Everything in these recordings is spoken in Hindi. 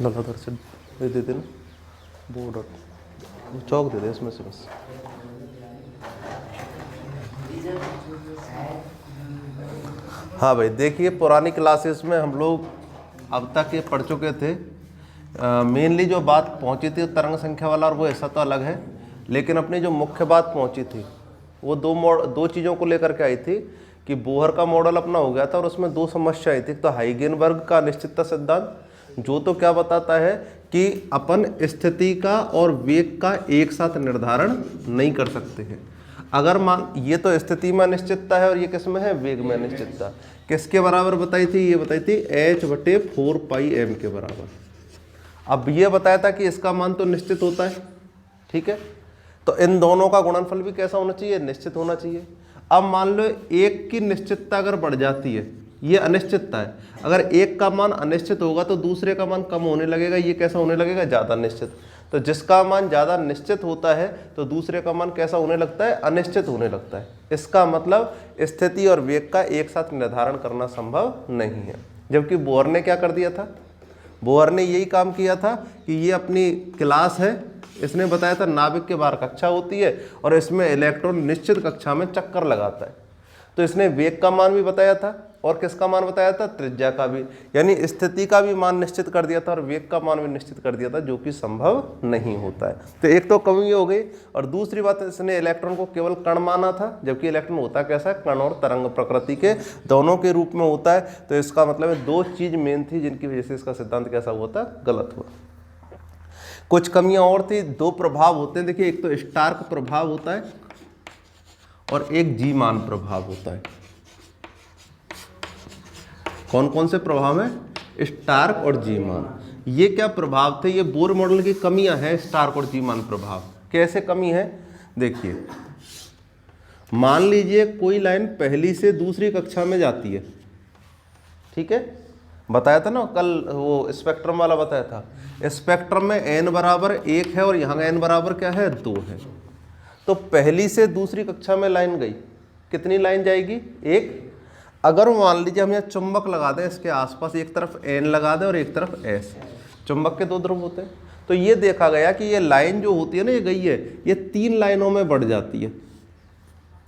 ललाधर से ये दे देना, बोर्ड चौक दे दे इसमें से बस। हाँ भाई देखिए, पुरानी क्लासेस में हम लोग अब तक ये पढ़ चुके थे। मेनली जो बात पहुंची थी तरंग संख्या वाला, और वो ऐसा तो अलग है, लेकिन अपनी जो मुख्य बात पहुंची थी वो दो चीज़ों को लेकर के आई थी कि बोहर का मॉडल अपना हो गया था और उसमें दो समस्या आई थी। तो हाइगेनबर्ग का अनिश्चितता सिद्धांत जो तो क्या बताता है कि अपन स्थिति का और वेग का एक साथ निर्धारण नहीं कर सकते हैं। अगर मान ये तो स्थिति में अनिश्चितता है और ये किस में है, वेग में अनिश्चितता। किसके बराबर बताई थी, ये बताई थी h/4πm के बराबर। अब ये बताया था कि इसका मान तो निश्चित होता है, ठीक है, तो इन दोनों का गुणनफल भी कैसा होना चाहिए, निश्चित होना चाहिए। अब मान लो एक की निश्चितता अगर बढ़ जाती है, ये अनिश्चितता है, अगर एक का मान अनिश्चित होगा तो दूसरे का मान कम होने लगेगा, ये कैसा होने लगेगा, ज़्यादा निश्चित। तो जिसका मान ज़्यादा निश्चित होता है तो दूसरे का मान कैसा होने लगता है, अनिश्चित होने लगता है। इसका मतलब स्थिति और वेग का एक साथ निर्धारण करना संभव नहीं है। जबकि बोहर ने क्या कर दिया था, बोहर ने यही काम किया था कि ये अपनी क्लास है, इसने बताया था नाभिक के बाहर कक्षा होती है और इसमें इलेक्ट्रॉन निश्चित कक्षा में चक्कर लगाता है। तो इसने वेग का मान भी बताया था और किसका मान बताया था, त्रिज्या का भी, यानी स्थिति का भी मान निश्चित कर दिया था और वेग का मान भी निश्चित कर दिया था, जो कि संभव नहीं होता है। तो एक तो कमी हो गई, और दूसरी बात इसने इलेक्ट्रॉन को केवल कण माना था, जबकि इलेक्ट्रॉन होता कैसा है, कण और तरंग प्रकृति के दोनों के रूप में होता है। तो इसका मतलब है दो चीज मेन थी जिनकी वजह से इसका सिद्धांत कैसा हुआ था, गलत हुआ। कुछ कमियां और थी, दो प्रभाव होते हैं देखिए, एक तो स्टार्क प्रभाव होता है और एक जी मान प्रभाव होता है। कौन कौन से प्रभाव है, स्टार्क और जी मान। ये क्या प्रभाव थे, ये बोर मॉडल की कमियां हैं, स्टार्क और जी मान प्रभाव। कैसे कमी है, देखिए मान लीजिए कोई लाइन पहली से दूसरी कक्षा में जाती है, ठीक है, बताया था ना कल, वो स्पेक्ट्रम वाला बताया था। स्पेक्ट्रम में n बराबर 1 है और यहाँ n बराबर क्या है, 2 है। तो पहली से दूसरी कक्षा में लाइन गई, कितनी लाइन जाएगी, 1। अगर मान लीजिए हम यहाँ चुंबक लगा दें इसके आसपास, एक तरफ n लगा दें और एक तरफ s, चुंबक के दो ध्रुव होते हैं, तो ये देखा गया कि ये लाइन जो होती है ना, ये गई है, ये 3 लाइनों में बढ़ जाती है।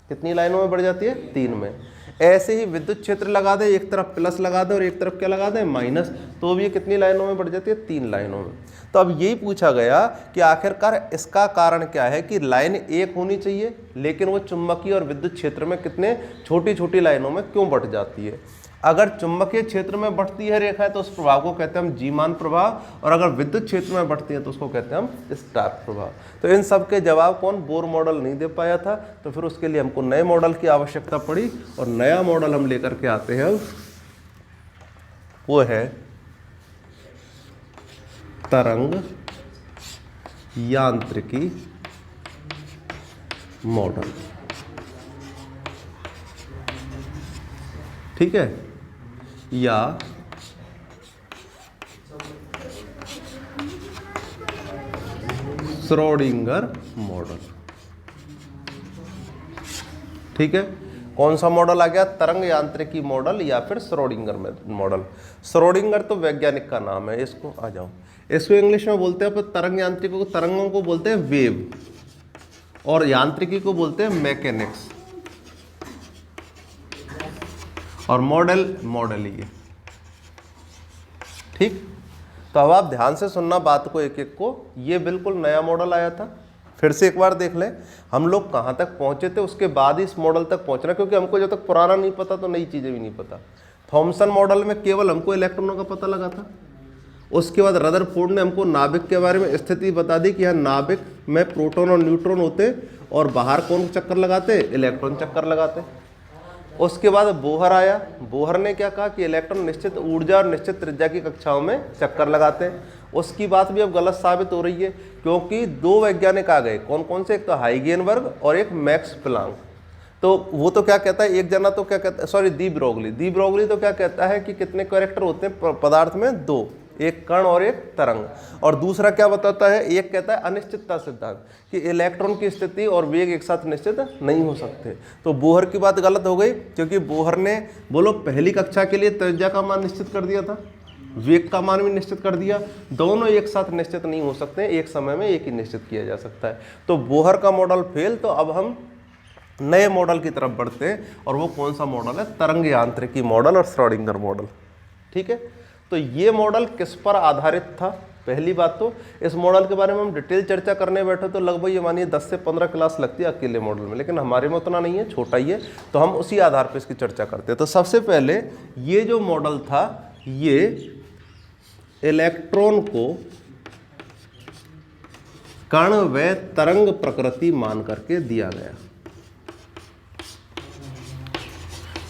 कितनी लाइनों में बढ़ जाती है, 3 में। ऐसे ही विद्युत क्षेत्र लगा दें, एक तरफ प्लस लगा दें और एक तरफ क्या लगा दें, माइनस, तो भी ये कितनी लाइनों में बढ़ जाती है, 3 लाइनों में। तो अब यही पूछा गया कि आखिरकार इसका कारण क्या है कि लाइन एक होनी चाहिए, लेकिन वो चुंबकीय और विद्युत क्षेत्र में कितने छोटी छोटी लाइनों में क्यों बढ़ जाती है। अगर चुंबकीय क्षेत्र में बढ़ती है रेखा है तो उस प्रभाव को कहते हैं हम जी मान प्रभाव, और अगर विद्युत क्षेत्र में बढ़ती है तो उसको कहते हैं हम स्टार्क प्रभाव। तो इन सब के जवाब कौन, बोर मॉडल नहीं दे पाया था, तो फिर उसके लिए हमको नए मॉडल की आवश्यकता पड़ी, और नया मॉडल हम लेकर के आते हैं, वो है तरंग यांत्रिकी मॉडल। ठीक है, या श्रोडिंगर मॉडल। ठीक है, कौन सा मॉडल आ गया, तरंग यांत्रिकी मॉडल या फिर श्रोडिंगर मॉडल। श्रोडिंगर तो वैज्ञानिक का नाम है, इसको आ जाओ, इसको इंग्लिश में बोलते हैं अपन तरंग यांत्रिकी को, तरंगों को बोलते हैं वेव, और यांत्रिकी को बोलते हैं मैकेनिक्स, और मॉडल ही है। ठीक, तो अब आप ध्यान से सुनना बात को एक एक को। ये बिल्कुल नया मॉडल आया था, फिर से एक बार देख लें हम लोग कहाँ तक पहुँचे थे, उसके बाद ही इस मॉडल तक पहुँचना, क्योंकि हमको जब तक पुराना नहीं पता तो नई चीज़ें भी नहीं पता। थॉमसन मॉडल में केवल हमको इलेक्ट्रॉनों का पता लगा था, उसके बाद रदरफोर्ड ने हमको नाभिक के बारे में स्थिति बता दी कि यहाँ नाभिक में प्रोटॉन और न्यूट्रॉन होते, और बाहर कौन चक्कर लगाते, इलेक्ट्रॉन चक्कर लगाते। उसके बाद बोहर आया, बोहर ने क्या कहा कि इलेक्ट्रॉन निश्चित ऊर्जा और निश्चित त्रिज्या की कक्षाओं में चक्कर लगाते हैं। उसकी बात भी अब गलत साबित हो रही है, क्योंकि दो वैज्ञानिक आ गए, कौन कौन से, एक तो हाइगेनबर्ग और एक मैक्स प्लांक। तो वो तो क्या कहता है, एक जना तो क्या कहता है, सॉरी दी ब्रोगली तो क्या कहता है कि कितने कैरेक्टर होते हैं पदार्थ में, 2, एक कण और एक तरंग। और दूसरा क्या बताता है, एक कहता है अनिश्चितता सिद्धांत, कि इलेक्ट्रॉन की स्थिति और वेग एक साथ निश्चित नहीं हो सकते। तो बोहर की बात गलत हो गई, क्योंकि बोहर ने बोलो पहली कक्षा के लिए त्रिज्या का मान निश्चित कर दिया था, वेग का मान भी निश्चित कर दिया। दोनों एक साथ निश्चित नहीं हो सकते हैं, एक समय में एक ही निश्चित किया जा सकता है। तो बोहर का मॉडल फेल। तो अब हम नए मॉडल की तरफ बढ़ते हैं, और वो कौन सा मॉडल है? तरंग यांत्रिकी मॉडल और श्रोडिंगर मॉडल। ठीक है, तो ये मॉडल किस पर आधारित था? पहली बात तो इस मॉडल के बारे में हम डिटेल चर्चा करने बैठे तो लगभग ये मानिए 10 से 15 क्लास लगती है अकेले मॉडल में, लेकिन हमारे में उतना नहीं है, छोटा ही है, तो हम उसी आधार पर इसकी चर्चा करते हैं। तो सबसे पहले ये जो मॉडल था, ये इलेक्ट्रॉन को कण व तरंग प्रकृति मान करके दिया गया।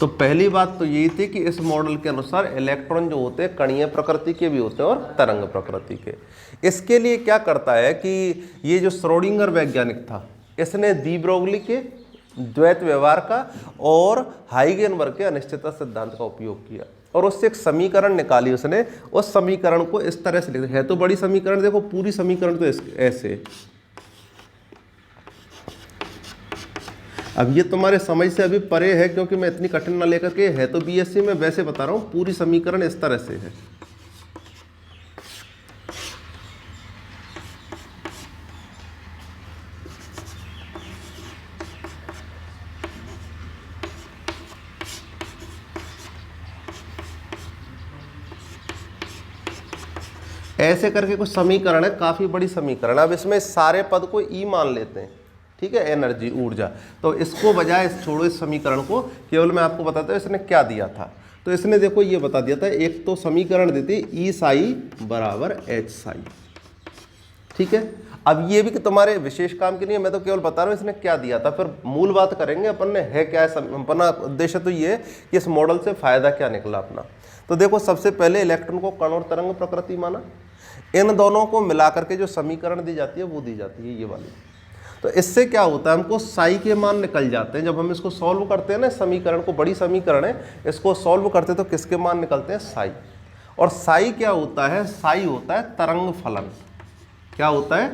तो पहली बात तो यही थी कि इस मॉडल के अनुसार इलेक्ट्रॉन जो होते हैं कणीय प्रकृति के भी होते हैं और तरंग प्रकृति के। इसके लिए क्या करता है कि ये जो श्रोडिंगर वैज्ञानिक था, इसने दी ब्रोगली के द्वैत व्यवहार का और हाइगेनबर्ग के अनिश्चितता सिद्धांत का उपयोग किया, और उससे एक समीकरण निकाली उसने। उस समीकरण को इस तरह से लिखा है, तो बड़ी समीकरण देखो, पूरी समीकरण तो ऐसे। अब ये तुम्हारे समझ से अभी परे है, क्योंकि मैं इतनी कठिन ना लेकर के, है तो बीएससी में, वैसे बता रहा हूँ, पूरी समीकरण इस तरह से है। ऐसे करके कुछ समीकरण है, काफी बड़ी समीकरण। अब इसमें सारे पद को ई मान लेते हैं, ठीक है, एनर्जी, ऊर्जा। तो इसको बजाय छोड़ो इस समीकरण को, केवल मैं आपको बताता हूँ इसने क्या दिया था। तो इसने देखो ये बता दिया था, एक तो समीकरण देती ई साई बराबर एच साई। ठीक है, अब ये भी कि तुम्हारे विशेष काम के लिए, मैं तो केवल बता रहा हूँ इसने क्या दिया था, फिर मूल बात करेंगे अपन ने है क्या है। अपना उद्देश्य तो ये है कि इस मॉडल से फायदा क्या निकला अपना। तो देखो, सबसे पहले इलेक्ट्रॉन को कण और तरंग प्रकृति माना। इन दोनों को मिलाकर के जो समीकरण दी जाती है वो दी जाती है ये वाली। तो इससे क्या होता है, हमको साई के मान निकल जाते हैं। जब हम इसको सॉल्व करते हैं ना, समीकरण को, बड़ी समीकरण है, इसको सॉल्व करते हैं तो किसके मान निकलते हैं? साई। और साई क्या होता है? साई होता है तरंग फलन। क्या होता है?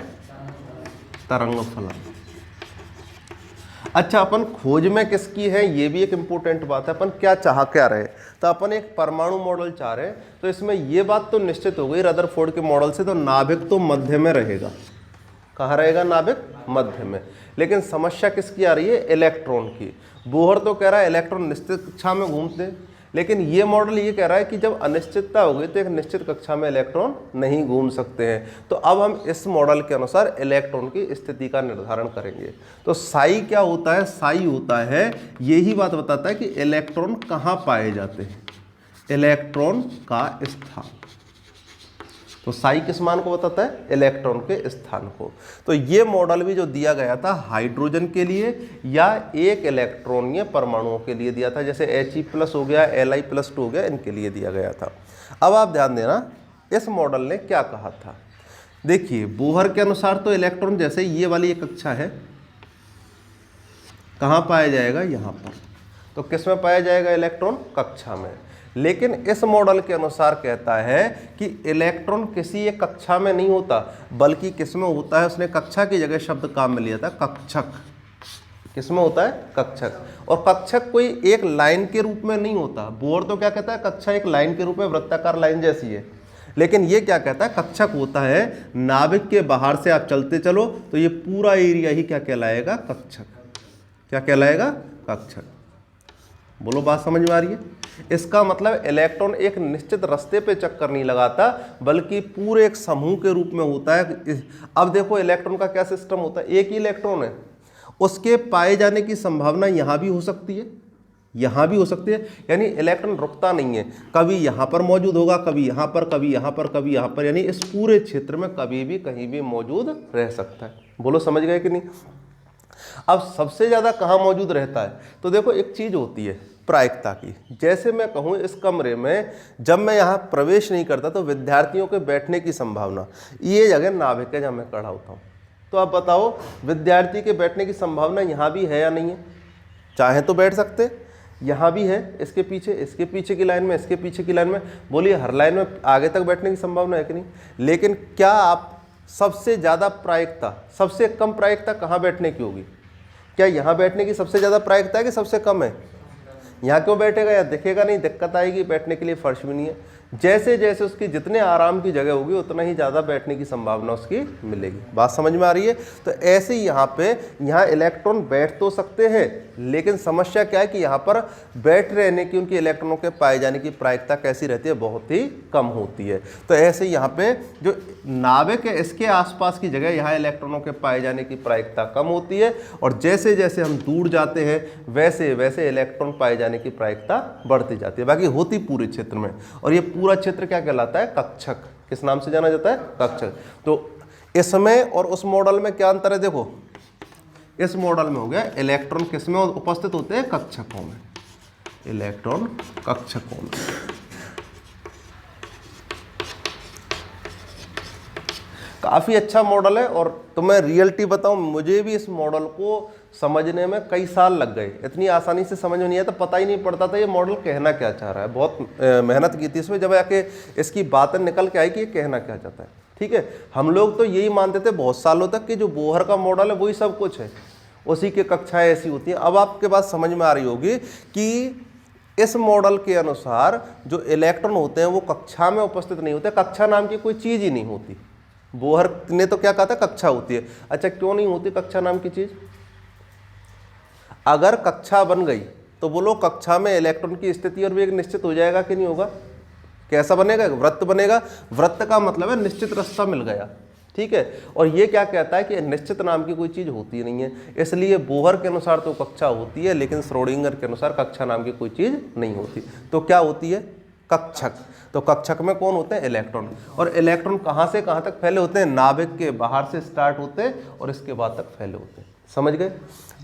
तरंग फलन। अच्छा, अपन खोज में किसकी है, ये भी एक इंपॉर्टेंट बात है। अपन क्या चाह क्या रहे? तो अपन एक परमाणु मॉडल चाह रहे हैं। तो इसमें ये बात तो निश्चित हो गई रदरफोर्ड के मॉडल से, तो नाभिक तो मध्य में रहेगा। कहाँ रहेगा? नाभिक मध्य में। लेकिन समस्या किसकी आ रही है? इलेक्ट्रॉन की। बोहर तो कह रहा है इलेक्ट्रॉन निश्चित कक्षा में घूमते हैं, लेकिन ये मॉडल ये कह रहा है कि जब अनिश्चितता हो गई तो एक निश्चित कक्षा में इलेक्ट्रॉन नहीं घूम सकते हैं। तो अब हम इस मॉडल के अनुसार इलेक्ट्रॉन की स्थिति का निर्धारण करेंगे। तो साई क्या होता है? साई होता है, यही बात बताता है कि इलेक्ट्रॉन कहाँ पाए जाते हैं, इलेक्ट्रॉन का स्थान। तो साई किस मान को बताता है? इलेक्ट्रॉन के स्थान को। तो ये मॉडल भी जो दिया गया था हाइड्रोजन के लिए या एक इलेक्ट्रॉन या परमाणुओं के लिए दिया था, जैसे He+ हो गया, Li+2 हो गया, इनके लिए दिया गया था। अब आप ध्यान देना, इस मॉडल ने क्या कहा था। देखिए, बोहर के अनुसार तो इलेक्ट्रॉन जैसे ये वाली एक कक्षा है, कहाँ पाया जाएगा? यहाँ पर। तो किस में पाया जाएगा इलेक्ट्रॉन? कक्षा में। लेकिन इस मॉडल के अनुसार कहता है कि इलेक्ट्रॉन किसी एक कक्षा में नहीं होता, बल्कि किस में होता है? उसने कक्षा की जगह शब्द काम में लिया था, कक्षक। किस में होता है? कक्षक। और कक्षक कोई एक लाइन के रूप में नहीं होता। बोहर तो क्या कहता है? कक्षा एक लाइन के रूप में, वृत्ताकार लाइन जैसी है। लेकिन ये क्या कहता है? कक्षक होता है नाभिक के बाहर से आप चलते चलो तो ये पूरा एरिया ही क्या कहलाएगा? कक्षक। क्या कहलाएगा? कक्षक। बोलो, बात समझ में आ रही है? इसका मतलब इलेक्ट्रॉन एक निश्चित रास्ते पे चक्कर नहीं लगाता, बल्कि पूरे एक समूह के रूप में होता है। अब देखो, इलेक्ट्रॉन का क्या सिस्टम होता है? एक ही इलेक्ट्रॉन है, उसके पाए जाने की संभावना यहाँ भी हो सकती है, यहाँ भी हो सकती है। यानी इलेक्ट्रॉन रुकता नहीं है, कभी यहाँ पर मौजूद होगा, कभी यहाँ पर, कभी यहाँ पर, कभी यहाँ पर, यानी इस पूरे क्षेत्र में कभी भी कहीं भी मौजूद रह सकता है। बोलो, समझ गए कि नहीं? अब सबसे ज़्यादा कहाँ मौजूद रहता है? तो देखो, एक चीज़ होती है प्रायिकता की। जैसे मैं कहूँ, इस कमरे में जब मैं यहाँ प्रवेश नहीं करता तो विद्यार्थियों के बैठने की संभावना, ये जगह नाभिक है जहाँ मैं खड़ा होता हूँ। तो आप बताओ, विद्यार्थी के बैठने की संभावना यहाँ भी है या नहीं है? चाहे तो बैठ सकते, यहाँ भी है, इसके पीछे की लाइन में, इसके पीछे की लाइन में। बोलिए, हर लाइन में आगे तक बैठने की संभावना है कि नहीं? लेकिन क्या आप सबसे ज़्यादा प्रायिकता, सबसे कम प्रायिकता कहाँ बैठने की होगी? क्या यहाँ बैठने की सबसे ज़्यादा प्रायिकता है कि सबसे कम है? यहाँ क्यों बैठेगा? या दिखेगा नहीं, दिक्कत आएगी, बैठने के लिए फर्श भी नहीं है। जैसे जैसे उसकी जितने आराम की जगह होगी उतना ही ज़्यादा बैठने की संभावना उसकी मिलेगी। बात समझ में आ रही है? तो ऐसे ही यहाँ इलेक्ट्रॉन बैठ तो सकते हैं, लेकिन समस्या क्या है कि यहाँ पर बैठ रहने की, उनके इलेक्ट्रॉनों के पाए जाने की प्रायिकता कैसी रहती है, बहुत ही कम होती है। तो ऐसे ही यहाँ पे जो नाभिक है इसके आसपास की जगह यहाँ इलेक्ट्रॉनों के पाए जाने की प्रायिकता कम होती है, और जैसे जैसे हम दूर जाते हैं वैसे वैसे इलेक्ट्रॉन पाए जाने की प्रायिकता बढ़ती जाती है। बाकी होती पूरे क्षेत्र में, और ये पूरा क्षेत्र क्या कहलाता है? कक्षक। किस नाम से जाना जाता है? कक्षक। तो इसमें और उस मॉडल में क्या अंतर है? देखो, इस मॉडल में हो गया इलेक्ट्रॉन किस में उपस्थित होते हैं? कक्षकों में। इलेक्ट्रॉन कक्षकों में। काफी अच्छा मॉडल है, और तुम्हें रियलिटी बताऊं, मुझे भी इस मॉडल को समझने में कई साल लग गए। इतनी आसानी से समझ में नहीं आया, तो पता ही नहीं पड़ता था ये मॉडल कहना क्या चाह रहा है। बहुत मेहनत की थी इसमें, जब आके इसकी बातें निकल के आई कि ये कहना क्या चाहता है। ठीक है, हम लोग तो यही मानते थे बहुत सालों तक कि जो बोहर का मॉडल है वही सब कुछ है, उसी की कक्षाएं ऐसी होती हैं। अब आपके बात समझ में आ रही होगी कि इस मॉडल के अनुसार जो इलेक्ट्रॉन होते हैं वो कक्षा में उपस्थित नहीं होते। कक्षा नाम की कोई चीज ही नहीं होती। बोहर ने तो क्या कहा था? कक्षा होती है। अच्छा, क्यों नहीं होती कक्षा नाम की चीज? अगर कक्षा बन गई तो बोलो कक्षा में इलेक्ट्रॉन की स्थिति और वेग निश्चित हो जाएगा कि नहीं होगा? कैसा बनेगा? वृत्त बनेगा। वृत्त का मतलब है निश्चित रास्ता मिल गया। ठीक है, और ये क्या कहता है कि निश्चित नाम की कोई चीज होती नहीं है। इसलिए बोहर के अनुसार तो कक्षा होती है, लेकिन श्रोडिंगर के अनुसार कक्षा नाम की कोई चीज नहीं होती। तो क्या होती है? कक्षक। तो कक्षक में कौन होते हैं? इलेक्ट्रॉन। और इलेक्ट्रॉन कहां से कहां तक फैले होते हैं? नाभिक के बाहर से स्टार्ट होते हैं और इसके बाद तक फैले होते हैं। समझ गए?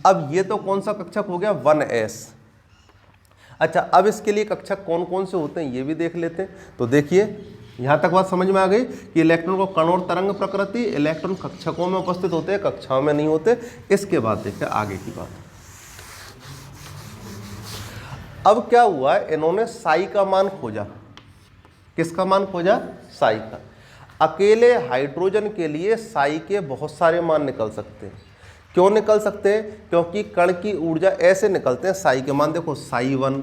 अब ये तो कौन सा कक्षक हो गया? 1s। अच्छा, अब इसके लिए कक्षक कौन कौन से होते हैं ये भी देख लेते हैं। तो देखिए, यहां तक बात समझ में आ गई कि इलेक्ट्रॉन को कण और तरंग प्रकृति, इलेक्ट्रॉन कक्षकों में उपस्थित होते हैं, कक्षाओं में नहीं होते। इसके बाद देखते हैं आगे की बात। अब क्या हुआ? इन्होंने साई का मान खोजा। किसका मान खोजा? साई का। अकेले हाइड्रोजन के लिए साई के बहुत सारे मान निकल सकते हैं। क्यों निकल सकते हैं? क्योंकि कण की ऊर्जा ऐसे निकलते हैं। साई के मान देखो, साई 1,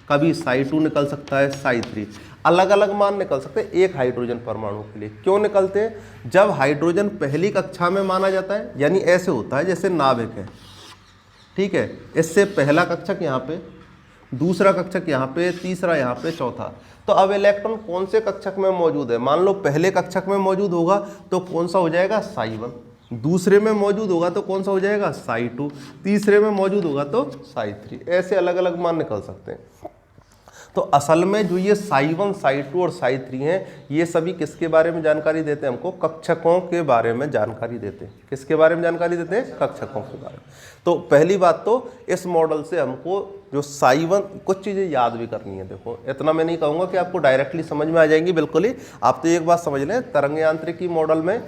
कभी साई 2 निकल सकता है, साई 3, अलग अलग मान निकल सकते हैं एक हाइड्रोजन परमाणु के लिए। क्यों निकलते हैं? जब हाइड्रोजन पहली कक्षा में माना जाता है, यानी ऐसे होता है जैसे नाभिक है। ठीक है, इससे पहला कक्षक यहाँ पे, दूसरा कक्षक यहाँ पे, तीसरा यहाँ पे, चौथा। तो अब इलेक्ट्रॉन कौन से कक्षक में मौजूद है? मान लो पहले कक्षक में मौजूद होगा तो कौन सा हो जाएगा? साई 1। दूसरे में मौजूद होगा तो कौन सा हो जाएगा? साई 2। तीसरे में मौजूद होगा तो साई 3। ऐसे अलग अलग मान निकल सकते हैं। तो असल में जो ये साई 1, साई 2 और साई 3 हैं, ये सभी किसके बारे में जानकारी देते हैं? हमको कक्षकों के बारे में जानकारी देते हैं। किसके बारे में जानकारी देते हैं? कक्षकों के बारे में। तो पहली बात तो इस मॉडल से हमको जो साई 1, कुछ चीज़ें याद भी करनी है। देखो, इतना मैं नहीं कहूँगा कि आपको डायरेक्टली समझ में आ जाएंगी, बिल्कुल ही। आप तो एक बात समझ लें, तरंग यांत्रिकी मॉडल में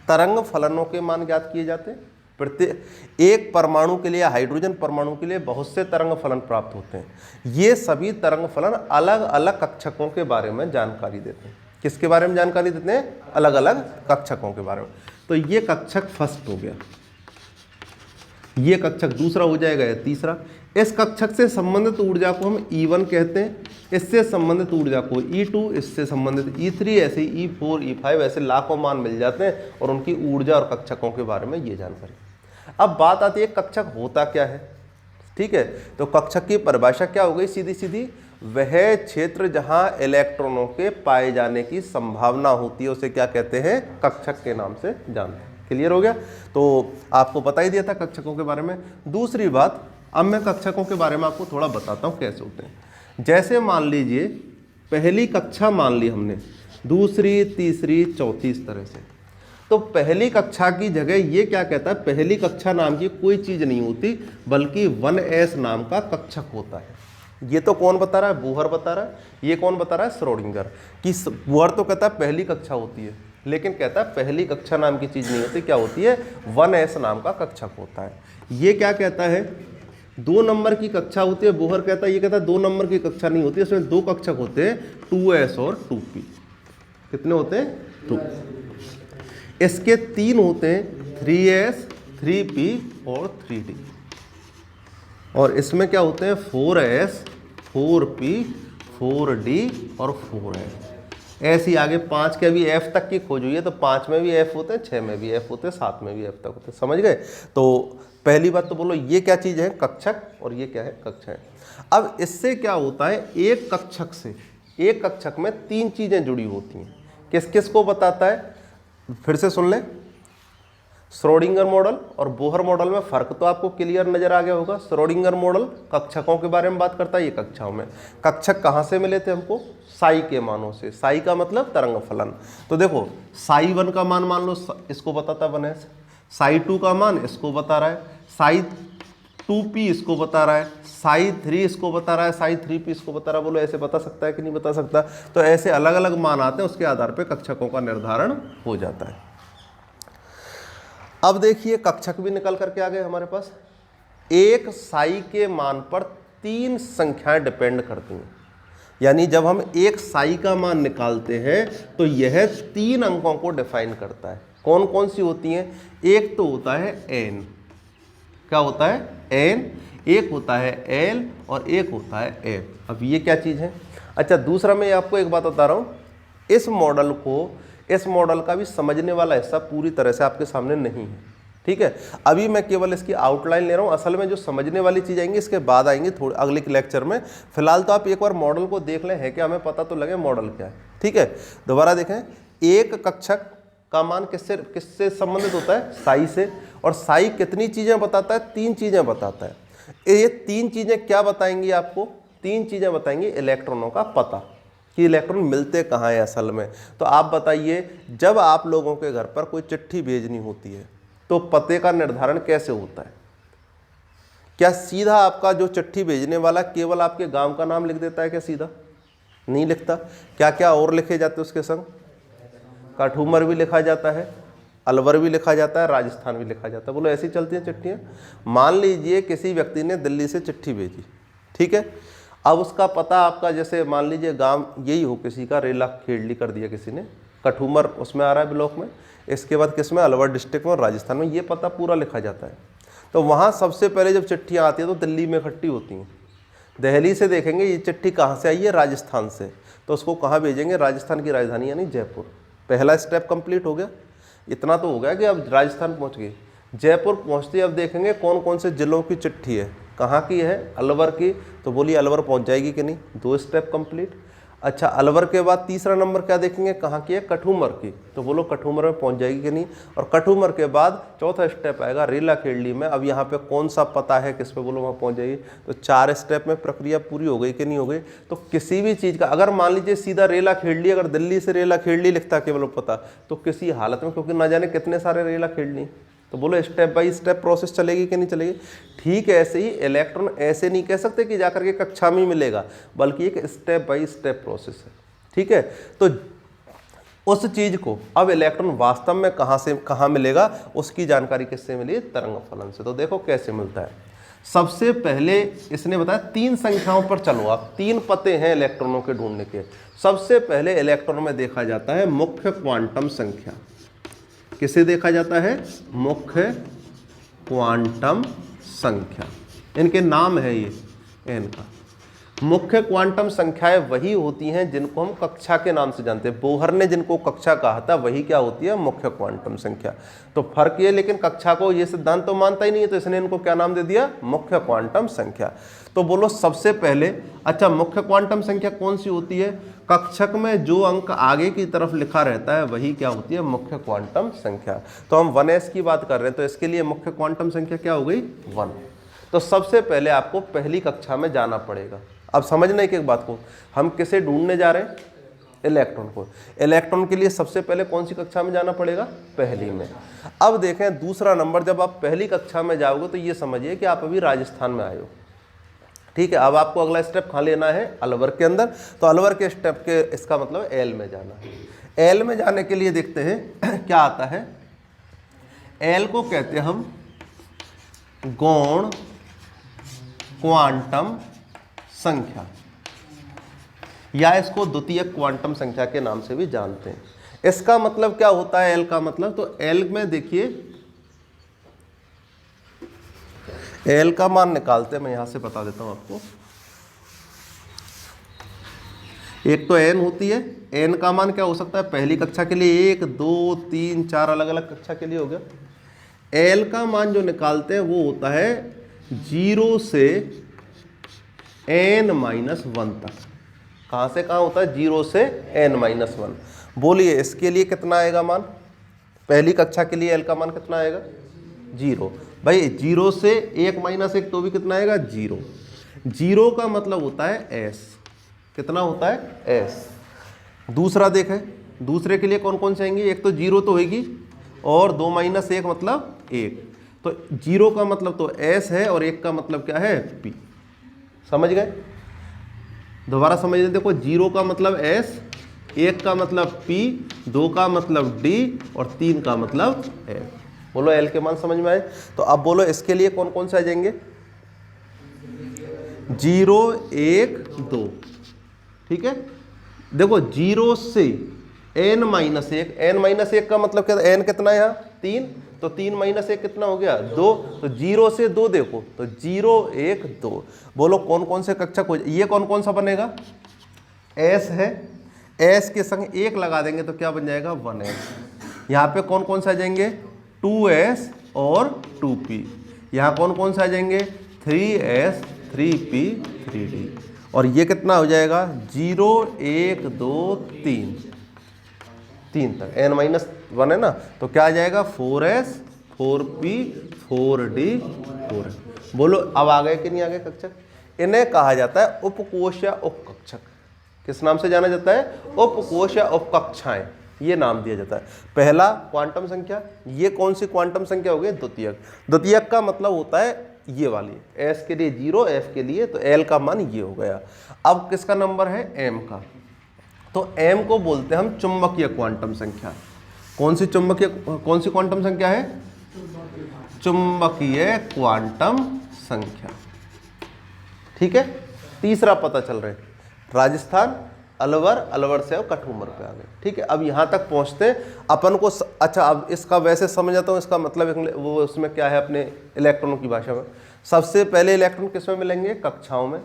तरंग फलनों के मान ज्ञात किए जाते हैं। प्रत्येक एक परमाणु के लिए, हाइड्रोजन परमाणु के लिए बहुत से तरंग फलन प्राप्त होते हैं। ये सभी तरंग फलन अलग अलग कक्षकों के बारे में जानकारी देते हैं। किसके बारे में जानकारी देते हैं? अलग अलग कक्षकों के बारे में। तो ये कक्षक फर्स्ट हो गया, ये कक्षक दूसरा हो जाएगा, या तीसरा। इस कक्षक से संबंधित ऊर्जा को हम E1 कहते हैं, इससे संबंधित ऊर्जा को E2, इससे संबंधित E3, ऐसे E4, E5, ऐसे लाखों मान मिल जाते हैं, और उनकी ऊर्जा और कक्षकों के बारे में ये जानकारी। अब बात आती है कक्षक होता क्या है। ठीक है, तो कक्षक की परिभाषा क्या हो गई? सीधी सीधी, वह क्षेत्र जहां इलेक्ट्रॉनों के पाए जाने की संभावना होती है उसे क्या कहते हैं? कक्षक के नाम से जानते हैं। क्लियर हो गया? तो आपको बता ही दिया था कक्षकों के बारे में। दूसरी बात, अब मैं कक्षकों के बारे में आपको थोड़ा बताता हूँ कैसे होते हैं। जैसे मान लीजिए पहली कक्षा मान ली हमने, दूसरी, तीसरी, चौथी, इस तरह से। तो पहली कक्षा की जगह ये क्या कहता है? पहली कक्षा नाम की कोई चीज नहीं होती, बल्कि 1s नाम का कक्षक होता है। ये तो कौन बता रहा है? बोहर बता रहा है। ये कौन बता रहा है? श्रोडिंगर। कि बोहर तो कहता है पहली कक्षा होती है, लेकिन कहता है पहली कक्षा नाम की चीज नहीं होती। क्या होती है? 1s नाम का कक्षक होता है। ये क्या कहता है? 2 नंबर की कक्षा होती है। बोहर कहता है, ये कहता है 2 नंबर की कक्षा नहीं होती, इसमें 2 कक्षक होते हैं, 2s और 2p। कितने होते हैं? 2। इसके 3 होते हैं, 3s, 3p और 3d। और इसमें क्या होते हैं? 4s, 4p, 4d और 4f। ऐसी आगे 5 के अभी f तक की खोज हुई है, तो 5 में भी f होते हैं, 6 में भी f होते हैं, 7 में भी f तक होते हैं। समझ गए? तो पहली बात तो बोलो ये क्या चीज़ है? कक्षक। और ये क्या है? कक्ष है। अब इससे क्या होता है, एक कक्षक में 3 चीज़ें जुड़ी होती हैं। किस किस को बताता है? फिर से सुन लें, श्रोडिंगर मॉडल और बोहर मॉडल में फ़र्क तो आपको क्लियर नज़र आ गया होगा। श्रोडिंगर मॉडल कक्षकों के बारे में बात करता है, ये कक्षाओं में। कक्षक कहाँ से मिले थे हमको? साई के मानों से। साई का मतलब तरंग फलन। तो देखो, साई 1 का मान मान लो, इसको बताता 1s, साई 2 का मान इसको बता रहा है, साई 2p इसको बता रहा है, साई 3 इसको बता रहा है, साई 3p इसको बता रहा है। बोलो ऐसे बता सकता है कि नहीं बता सकता? तो ऐसे अलग अलग मान आते हैं, उसके आधार पर कक्षकों का निर्धारण हो जाता है। अब देखिए, कक्षक भी निकल करके आ गए हमारे पास। एक साई के मान पर 3 संख्याएं डिपेंड करती हैं। यानी जब हम एक साई का मान निकालते हैं तो यह 3 अंकों को डिफाइन करता है। कौन कौन सी होती हैं? एक तो होता है n, क्या होता है? n, एक होता है l और एक होता है f। अब ये क्या चीज़ है? अच्छा, दूसरा मैं आपको एक बात बता रहा हूँ, इस मॉडल का भी समझने वाला हिस्सा पूरी तरह से आपके सामने नहीं है, ठीक है? अभी मैं केवल इसकी आउटलाइन ले रहा हूँ। असल में जो समझने वाली चीज़ आएंगी इसके बाद आएंगी थोड़ी अगले लेक्चर में। फिलहाल तो आप एक बार मॉडल को देख लें, है क्या, हमें पता तो लगे मॉडल क्या है, ठीक है? दोबारा देखें, एक कक्षक का मान किससे संबंधित होता है? साई से। और साई कितनी चीज़ें बताता है? 3 चीज़ें बताता है। ये 3 चीज़ें क्या बताएंगी आपको? 3 चीज़ें बताएंगी इलेक्ट्रॉनों का पता, कि इलेक्ट्रॉन मिलते कहाँ हैं असल में। तो आप बताइए, जब आप लोगों के घर पर कोई चिट्ठी भेजनी होती है तो पते का निर्धारण कैसे होता है? क्या सीधा आपका जो चिट्ठी भेजने वाला केवल आपके गांव का नाम लिख देता है क्या? सीधा नहीं लिखता। क्या क्या और लिखे जाते हैं उसके संग? काठूमर भी लिखा जाता है, अलवर भी लिखा जाता है, राजस्थान भी लिखा जाता है। बोलो ऐसी चलती हैं चिट्ठियाँ। मान लीजिए किसी व्यक्ति ने दिल्ली से चिट्ठी भेजी, ठीक है? अब उसका पता आपका, जैसे मान लीजिए गांव यही हो किसी का, रेला खेड़ली कर दिया किसी ने, कठूमर उसमें आ रहा है ब्लॉक में, इसके बाद किस में? अलवर डिस्ट्रिक्ट में और राजस्थान में। ये पता पूरा लिखा जाता है। तो वहाँ सबसे पहले जब चिट्ठियाँ आती हैं तो दिल्ली में इकट्ठी होती हैं। दिल्ली से देखेंगे ये चिट्ठी कहाँ से आई है? राजस्थान से। तो उसको कहाँ भेजेंगे? राजस्थान की राजधानी यानी जयपुर। पहला स्टेप कंप्लीट हो गया। इतना तो हो गया कि अब राजस्थान पहुँच गई। जयपुर पहुँचते अब देखेंगे कौन कौन से जिलों की चिट्ठी है। कहाँ की है? अलवर की। तो बोलिए अलवर पहुँच जाएगी कि नहीं? 2 स्टेप कंप्लीट। अच्छा, अलवर के बाद तीसरा नंबर क्या देखेंगे? कहाँ की है? कठूमर की। तो बोलो कठूमर में पहुँच जाएगी कि नहीं? और कठूमर के बाद चौथा स्टेप आएगा रेला खेड़ली में। अब यहाँ पे कौन सा पता है किस पे? बोलो वहाँ पहुँच जाएगी। तो 4 स्टेप में प्रक्रिया पूरी हो गई कि नहीं हो गई? तो किसी भी चीज़ का अगर मान लीजिए सीधा रेला खेड़ली, अगर दिल्ली से रेला खेड़ली लिखता केवल पता, तो किसी हालत में, क्योंकि ना जाने कितने सारे रेला खेड़ली, तो बोलो स्टेप बाय स्टेप प्रोसेस चलेगी कि नहीं चलेगी? ठीक है, ऐसे ही इलेक्ट्रॉन ऐसे नहीं कह सकते कि जाकर के कक्षा में मिलेगा, बल्कि एक स्टेप बाय स्टेप प्रोसेस है, ठीक है? तो उस चीज़ को अब इलेक्ट्रॉन वास्तव में कहाँ मिलेगा, उसकी जानकारी किससे मिली? तरंग फलन से। तो देखो कैसे मिलता है। सबसे पहले इसने बताया 3 संख्याओं पर चलो आप, 3 पते हैं इलेक्ट्रॉनों के ढूंढने के। सबसे पहले इलेक्ट्रॉन में देखा जाता है मुख्य क्वांटम संख्या। किसे देखा जाता है? मुख्य क्वांटम संख्या। इनके नाम है ये इनका। मुख्य क्वांटम संख्याएं वही होती हैं जिनको हम कक्षा के नाम से जानते हैं। बोहर ने जिनको कक्षा कहा था वही क्या होती है? मुख्य क्वांटम संख्या। तो फर्क ये, लेकिन कक्षा को ये सिद्धांत तो मानता ही नहीं है, तो इसने इनको क्या नाम दे दिया? मुख्य क्वांटम संख्या। तो बोलो सबसे पहले, अच्छा मुख्य क्वांटम संख्या कौन सी होती है? कक्षक में जो अंक आगे की तरफ लिखा रहता है वही क्या होती है? मुख्य क्वांटम संख्या। तो हम 1s की बात कर रहे हैं, तो इसके लिए मुख्य क्वांटम संख्या क्या हो गई? 1। तो सबसे पहले आपको पहली कक्षा में जाना पड़ेगा। अब समझना एक बात को, हम किसे ढूंढने जा रहे हैं? इलेक्ट्रॉन को। इलेक्ट्रॉन के लिए सबसे पहले कौन सी कक्षा में जाना पड़ेगा? पहली में। अब देखें दूसरा नंबर, जब आप पहली कक्षा में जाओगे तो ये समझिए कि आप अभी राजस्थान में आए हो, ठीक है? अब आपको अगला स्टेप कहाँ लेना है? अलवर के अंदर। तो अलवर के स्टेप के इसका मतलब एल में जाना है। एल में जाने के लिए देखते हैं क्या आता है। एल को कहते हैं हम गौण क्वांटम संख्या, या इसको द्वितीयक क्वांटम संख्या के नाम से भी जानते हैं। इसका मतलब क्या होता है एल का मतलब? तो एल में देखिए, एल का मान निकालते हैं, मैं यहां से बता देता हूं आपको। एक तो एन होती है, एन का मान क्या हो सकता है पहली कक्षा के लिए 1 2 3 4 अलग अलग कक्षा के लिए हो गया। एल का मान जो निकालते हैं वो होता है 0 से n-1 तक। कहाँ से कहाँ होता है? 0 से n-1। बोलिए इसके लिए कितना आएगा मान? पहली कक्षा के लिए एल का मान कितना आएगा? 0। भाई 0 से 1 - 1 तो भी कितना आएगा? 0। 0 का मतलब होता है s। कितना होता है? s। दूसरा देखें, दूसरे के लिए कौन कौन से आएंगे? एक तो 0 तो होगी और 2 - 1 मतलब 1। तो 0 का मतलब तो s है और 1 का मतलब क्या है? p। समझ गए? दोबारा समझ लें। देखो 0 का मतलब s, 1 का मतलब p, 2 का मतलब d और 3 का मतलब f। बोलो l के मान समझ में आए? तो अब बोलो इसके लिए कौन कौन से आ जाएंगे? 0 1 2। ठीक है, देखो 0 से n-1, n-1 का मतलब क्या? n कितना है यहाँ? 3। तो 3 - 1 कितना हो गया? 2। तो 0 से 2 देखो तो 0 1 2। बोलो कौन कौन से कक्षक हो? ये कौन कौन सा बनेगा? s है, s के संग 1 लगा देंगे तो क्या बन जाएगा? 1s। यहाँ पे कौन कौन से आ जाएंगे? 2s और 2p। यहाँ कौन कौन से आ जाएंगे? 3s 3p 3d। और ये कितना हो जाएगा? 0 1 2 3 तक, n-1 है ना, तो क्या आ जाएगा? 4s 4p 4d 4s। बोलो अब आ गए कि नहीं आ गए कक्षक? इन्हें कहा जाता है उपकोष या उपकक्षक। किस नाम से जाना जाता है? उपकोष या उपकक्षाएं, ये नाम दिया जाता है। पहला क्वांटम संख्या, ये कौन सी क्वांटम संख्या हो गई? द्वितीयक। द्वितीयक का मतलब होता है ये वाली, s के लिए 0, f के लिए, तो l का मान ये हो गया। अब किसका नंबर है? m का। तो m को बोलते हैं हम चुंबकीय क्वांटम संख्या। कौन सी क्वांटम संख्या है? चुंबकीय क्वांटम संख्या। ठीक है, तीसरा पता चल रहा है, राजस्थान, अलवर, अलवर से अब कठूमर पे आ गए। ठीक है, अब यहाँ तक पहुँचते अपन को अच्छा, अब इसका वैसे समझ आता हूँ, इसका मतलब वो उसमें क्या है अपने इलेक्ट्रॉनों की भाषा में। सबसे पहले इलेक्ट्रॉन किस में मिलेंगे? कक्षाओं में।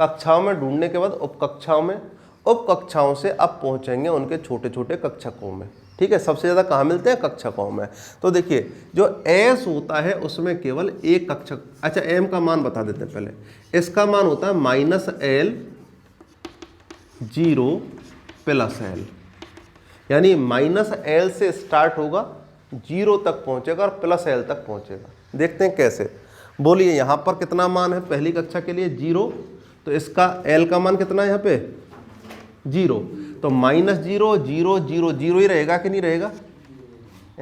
कक्षाओं में ढूंढने के बाद उपकक्षाओं में, उपकक्षाओं से अब पहुँचेंगे उनके छोटे छोटे कक्षकों में। ठीक है, सबसे ज़्यादा कहाँ मिलते हैं? कक्षकों में। तो देखिए जो s होता है उसमें केवल एक कक्षक। अच्छा, m का मान बता देते हैं पहले। इसका मान होता है -l 0 + l, यानी -l से स्टार्ट होगा, 0 तक पहुंचेगा और +l तक पहुंचेगा। देखते हैं कैसे। बोलिए यहाँ पर कितना मान है पहली कक्षा के लिए? 0। तो इसका l का मान कितना है यहाँ पे? 0। तो -0 0 0 0 ही रहेगा कि नहीं रहेगा?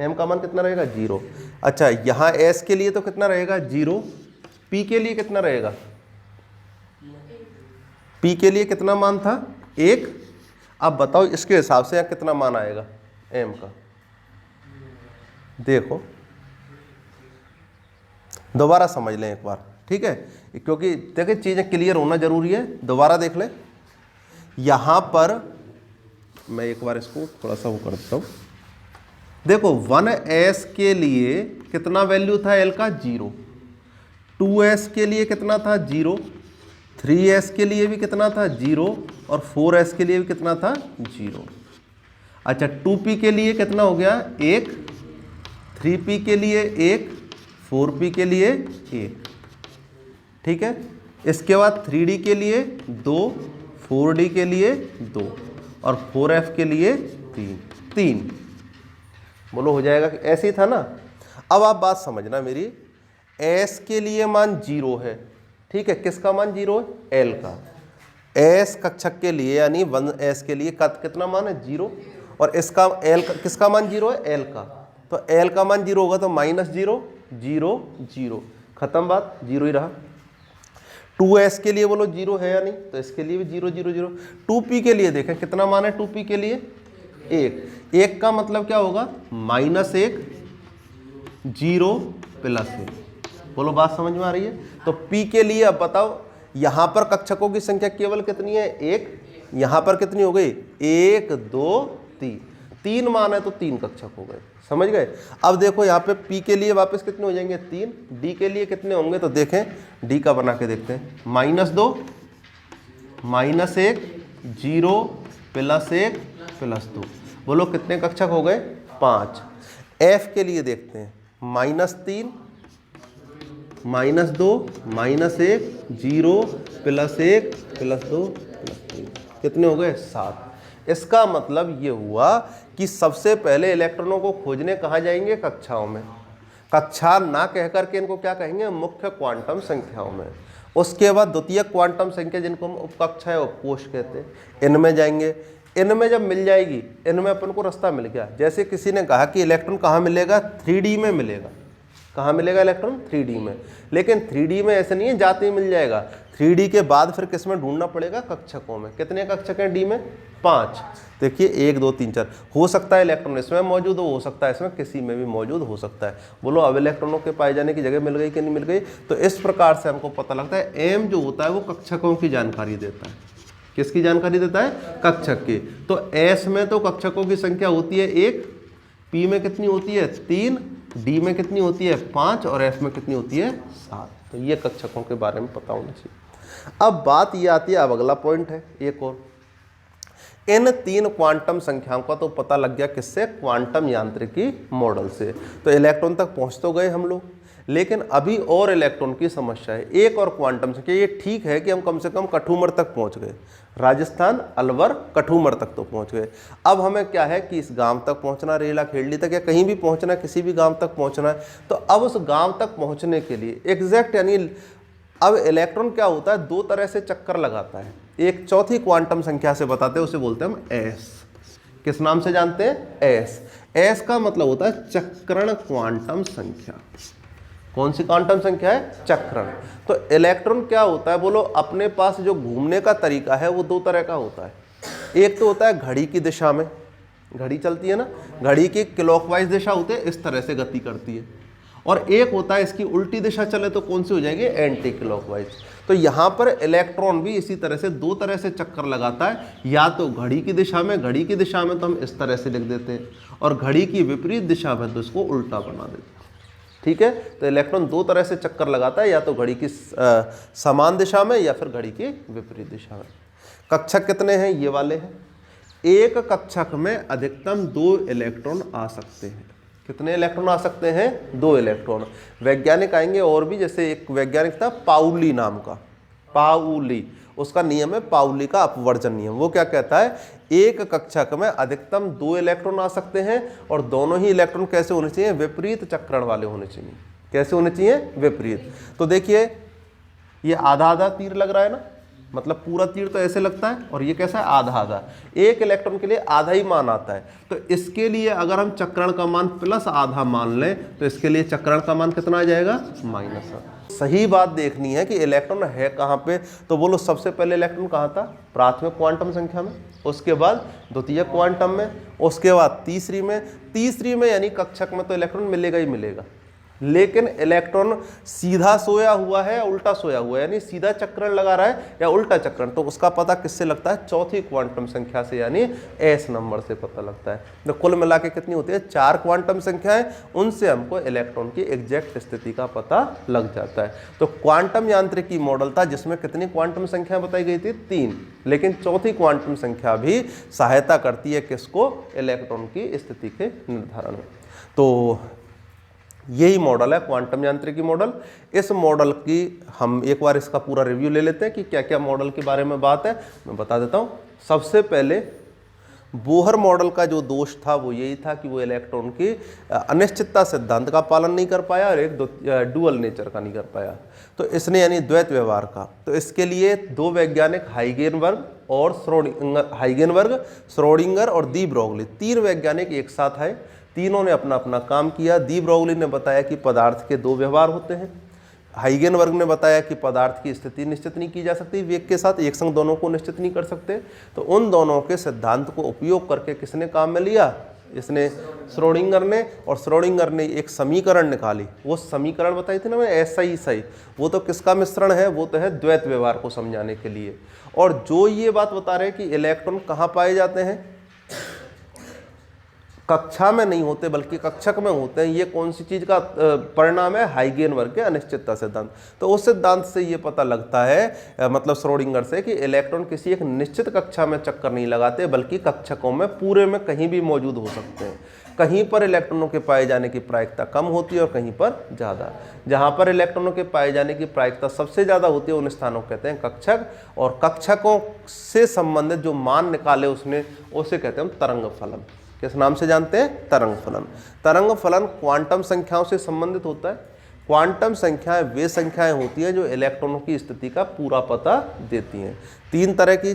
m का मान कितना रहेगा? 0। अच्छा, यहाँ s के लिए तो कितना रहेगा? 0। p के लिए कितना रहेगा? p के लिए कितना मान था? 1। अब बताओ इसके हिसाब से यहाँ कितना मान आएगा m का? देखो दोबारा समझ लें एक बार, ठीक है, क्योंकि देखिए चीज़ें क्लियर होना जरूरी है। दोबारा देख लें, यहाँ पर मैं एक बार इसको थोड़ा सा वो कर देता हूँ। देखो 1s के लिए कितना वैल्यू था l का? 0। 2s के लिए कितना था? 0। 3s के लिए भी कितना था? 0। और 4s के लिए भी कितना था? 0। अच्छा, 2p के लिए कितना हो गया? 1। 3p के लिए 1। 4p के लिए 1। ठीक है, इसके बाद 3d के लिए 2, 4d के लिए 2 और 4f के लिए 3। बोलो हो जाएगा? ऐसे ही था ना। अब आप बात समझना मेरी, s के लिए मान 0 है। ठीक है, किसका मान 0 है? l का। s कक्षक के लिए यानी 1s के लिए कितना मान है? 0। और इसका l का किसका मान 0 है? l का। तो l का मान 0 होगा तो -0 0 0, खत्म बात, 0 ही रहा। 2s के लिए बोलो 0 है या नहीं? तो इसके लिए भी 0 0 0। 2p के लिए देखें कितना मान है? 2p के लिए 1। 1 का मतलब क्या होगा? -1 0 + 1। बोलो बात समझ में आ रही है? तो p के लिए अब बताओ, यहाँ पर कक्षकों की संख्या केवल कितनी है? 1। यहाँ पर कितनी हो गई? 1 2 3। 3 मान है तो 3 कक्षक हो गए। समझ गए? अब देखो यहाँ पे p के लिए वापस कितने हो जाएंगे? 3। d के लिए कितने होंगे? तो देखें d का बना के देखते हैं। -2 -1 0 + 1 + 2। बोलो कितने कक्षक हो गए? 5। F के लिए देखते हैं, -3 -2 -1 0 + 1 + 2 + 3 कितने हो गए? 7। इसका मतलब ये हुआ कि सबसे पहले इलेक्ट्रॉनों को खोजने कहाँ जाएंगे? कक्षाओं में। कक्षा ना कह करके इनको क्या कहेंगे? मुख्य क्वांटम संख्याओं में। उसके बाद द्वितीय क्वांटम संख्या जिनको हम उपकक्षाएं उपकोष कहते हैं, इनमें जाएंगे। इनमें जब मिल जाएगी, इनमें अपन को रास्ता मिल गया। जैसे किसी ने कहा कि इलेक्ट्रॉन कहाँ मिलेगा? 3D में मिलेगा। कहाँ मिलेगा इलेक्ट्रॉन? 3D में। लेकिन 3D में ऐसे नहीं है जाते ही मिल जाएगा। 3D के बाद फिर किस में ढूंढना पड़ेगा? कक्षकों में। कितने कक्षक हैं डी में? 5। देखिए 1 2 3 4। हो सकता है इलेक्ट्रॉन इसमें मौजूद हो सकता है इसमें किसी में भी मौजूद हो सकता है। बोलो अब इलेक्ट्रॉनों के पाए जाने की जगह मिल गई कि नहीं मिल गई? तो इस प्रकार से हमको पता लगता है एम जो होता है वो कक्षकों की जानकारी देता है। किसकी जानकारी देता है? कक्षक की। तो एस में तो कक्षकों की संख्या होती है 1, पी में कितनी होती है? 3, डी में कितनी होती है? 5 और एफ में कितनी होती है? 7। तो ये कक्षकों के बारे में पता होना चाहिए। अब बात ये आती है, अब अगला पॉइंट है एक और। इन 3 क्वांटम संख्याओं का तो पता लग गया किससे? क्वांटम यांत्रिकी मॉडल से। तो इलेक्ट्रॉन तक पहुंच तो गए हम लोग, लेकिन अभी और इलेक्ट्रॉन की समस्या है। एक और क्वांटम संख्या। ये ठीक है कि हम कम से कम कठुमर तक पहुंच गए, राजस्थान, अलवर, कठुमर तक तो पहुंच गए। अब हमें क्या है कि इस गांव तक पहुंचना, रेला खेड़ी तक या कहीं भी पहुंचना, किसी भी गांव तक पहुंचना है। तो अब उस गांव तक पहुंचने के लिए एग्जैक्ट यानी अब इलेक्ट्रॉन क्या होता है? 2 तरह से चक्कर लगाता है। एक चौथी क्वांटम संख्या से बताते हैं, उसे बोलते हैं हम एस। किस नाम से जानते हैं? एस। एस का मतलब होता है चक्रण क्वांटम संख्या। कौन सी क्वांटम संख्या है? चक्रण। तो इलेक्ट्रॉन क्या होता है? बोलो अपने पास जो घूमने का तरीका है वो 2 तरह का होता है। एक तो होता है घड़ी की दिशा में, घड़ी चलती है ना, घड़ी की क्लॉकवाइज दिशा होती है, इस तरह से गति करती है। और एक होता है इसकी उल्टी दिशा चले तो कौन सी हो जाएगी? Anti clockwise. तो यहाँ पर इलेक्ट्रॉन भी इसी तरह से 2 तरह से चक्कर लगाता है, या तो घड़ी की दिशा में, घड़ी की दिशा में तो हम इस तरह से लिख देते हैं, और घड़ी की विपरीत दिशा में तो इसको उल्टा बना देते हैं। ठीक है, तो इलेक्ट्रॉन 2 तरह से चक्कर लगाता है, या तो घड़ी की समान दिशा में या फिर घड़ी की विपरीत दिशा में। कक्षक कितने हैं? ये वाले हैं। एक कक्षक में अधिकतम 2 इलेक्ट्रॉन आ सकते हैं। कितने इलेक्ट्रॉन आ सकते हैं? 2 इलेक्ट्रॉन। वैज्ञानिक आएंगे और भी, जैसे एक वैज्ञानिक था पाउली नाम का, पाउली, उसका नियम है पाउली का अपवर्जन नियम। वो क्या कहता है? एक कक्षक में अधिकतम 2 इलेक्ट्रॉन आ सकते हैं, और दोनों ही इलेक्ट्रॉन कैसे होने चाहिए? विपरीत चक्रण वाले होने चाहिए। कैसे होने चाहिए? विपरीत। तो देखिए ये आधा आधा तीर लग रहा है ना, मतलब पूरा तीर तो ऐसे लगता है, और ये कैसा है? आधा आधा। एक इलेक्ट्रॉन के लिए आधा ही मान आता है। तो इसके लिए अगर हम चक्रण का मान प्लस आधा मान लें तो इसके लिए चक्रण का मान कितना आ जाएगा? -। सही बात देखनी है कि इलेक्ट्रॉन है कहाँ पे। तो बोलो सबसे पहले इलेक्ट्रॉन कहाँ था? प्राथमिक क्वांटम संख्या में, उसके बाद द्वितीय क्वांटम में, उसके बाद तीसरी में। तीसरी में यानी कक्षक में तो इलेक्ट्रॉन मिलेगा ही मिलेगा। लेकिन इलेक्ट्रॉन सीधा सोया हुआ है या उल्टा सोया हुआ है, यानी सीधा चक्रण लगा रहा है या उल्टा चक्रण, तो उसका पता किससे लगता है? चौथी क्वांटम संख्या से, यानी एस नंबर से पता लगता है। तो कुल मिला के कितनी होती है? 4 क्वांटम संख्याएं, उनसे हमको इलेक्ट्रॉन की एग्जैक्ट स्थिति का पता लग जाता है। तो क्वांटम यांत्रिकी मॉडल था जिसमें कितनी क्वांटम संख्याएं बताई गई थी? 3। लेकिन चौथी क्वांटम संख्या भी सहायता करती है किसको? इलेक्ट्रॉन की स्थिति के निर्धारण में। तो यही मॉडल है क्वांटम यांत्रिकी मॉडल। इस मॉडल की हम एक बार इसका पूरा रिव्यू ले लेते हैं कि क्या क्या मॉडल के बारे में बात है, मैं बता देता हूँ। सबसे पहले बोहर मॉडल का जो दोष था वो यही था कि वो इलेक्ट्रॉन की अनिश्चितता सिद्धांत का पालन नहीं कर पाया और एक डुअल नेचर का नहीं कर पाया। तो इसने यानी द्वैत व्यवहार का, तो इसके लिए 2 वैज्ञानिक हाइगेनबर्ग श्रोडिंगर और दी ब्रोगली, 3 वैज्ञानिक एक साथ आए। तीनों ने अपना अपना काम किया। दी ब्रोगली ने बताया कि पदार्थ के 2 व्यवहार होते हैं। हाइगेनबर्ग ने बताया कि पदार्थ की स्थिति निश्चित नहीं की जा सकती, वेग के साथ एक संग दोनों को निश्चित नहीं कर सकते। तो उन दोनों के सिद्धांत को उपयोग करके किसने काम में लिया? इसने श्रोडिंगर ने। और श्रोडिंगर ने एक समीकरण निकाली। वो समीकरण बताई थी ना मैं, ऐसा ही सही, वो तो किसका मिश्रण है? वो तो है द्वैत व्यवहार को समझाने के लिए। और जो ये बात बता रहे हैं कि इलेक्ट्रॉन कहाँ पाए जाते हैं? कक्षा में नहीं होते बल्कि कक्षक में होते हैं, ये कौन सी चीज का परिणाम है? हाइगेनबर्ग के अनिश्चितता सिद्धांत। तो उस सिद्धांत से ये पता लगता है मतलब श्रोडिंगर से कि इलेक्ट्रॉन किसी एक निश्चित कक्षा में चक्कर नहीं लगाते बल्कि कक्षकों में पूरे में कहीं भी मौजूद हो सकते हैं। कहीं पर इलेक्ट्रॉनों के पाए जाने की प्रायिकता कम होती है और कहीं पर ज़्यादा। जहाँ पर इलेक्ट्रॉनों के पाए जाने की प्रायिकता सबसे ज़्यादा होती है उन स्थानों को कहते हैं कक्षक, और कक्षकों से संबंधित जो मान निकाले उसने उसे कहते हैं हम तरंग फलन। किस नाम से जानते हैं? तरंग फलन। तरंग फलन क्वांटम संख्याओं से संबंधित होता है। क्वांटम संख्याएं वे संख्याएं होती हैं जो इलेक्ट्रॉनों की स्थिति का पूरा पता देती हैं।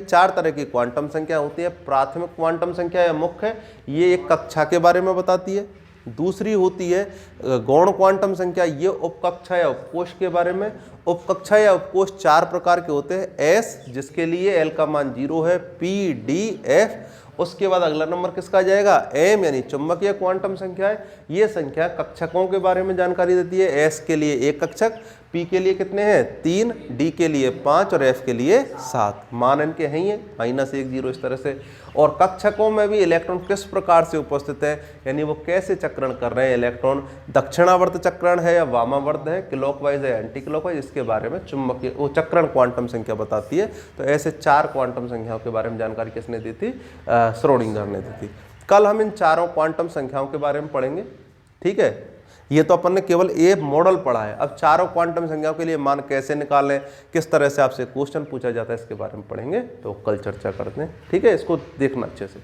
चार तरह की क्वांटम संख्या होती है। प्राथमिक क्वांटम संख्या या मुख्य है, ये एक कक्षा के बारे में बताती है। दूसरी होती है गौण क्वांटम संख्या, ये उपकक्षा या उपकोष के बारे में। उपकक्षा या उपकोष 4 प्रकार के होते हैं। एस जिसके लिए एल का मान 0 है, पी, डी, एफ। उसके बाद अगला नंबर किसका जाएगा? एम यानी चुंबकीय क्वांटम संख्या है। ये संख्या कक्षकों के बारे में जानकारी देती है। एस के लिए 1 कक्षक, पी के लिए कितने हैं? 3, डी के लिए 5 और एफ के लिए 7। मान इनके हैं ही है, -1 0 इस तरह से। और कक्षकों में भी इलेक्ट्रॉन किस प्रकार से उपस्थित है, यानी वो कैसे चक्रण कर रहे हैं। इलेक्ट्रॉन दक्षिणावर्त चक्रण है या वामावर्त है, क्लॉकवाइज है एंटी क्लॉकवाइज, इसके बारे में चुंबकीय वो चक्रण क्वांटम संख्या बताती है। तो ऐसे 4 क्वांटम संख्याओं के बारे में जानकारी किसने दी थी? श्रोडिंगर ने दी थी। कल हम इन चारों क्वांटम संख्याओं के बारे में पढ़ेंगे, ठीक है। ये तो अपन ने केवल एक मॉडल पढ़ा है। अब चारों क्वांटम संख्याओं के लिए मान कैसे निकालें, किस तरह से आपसे क्वेश्चन पूछा जाता है, इसके बारे में पढ़ेंगे। तो कल चर्चा करते हैं, ठीक है। इसको देखना अच्छे से।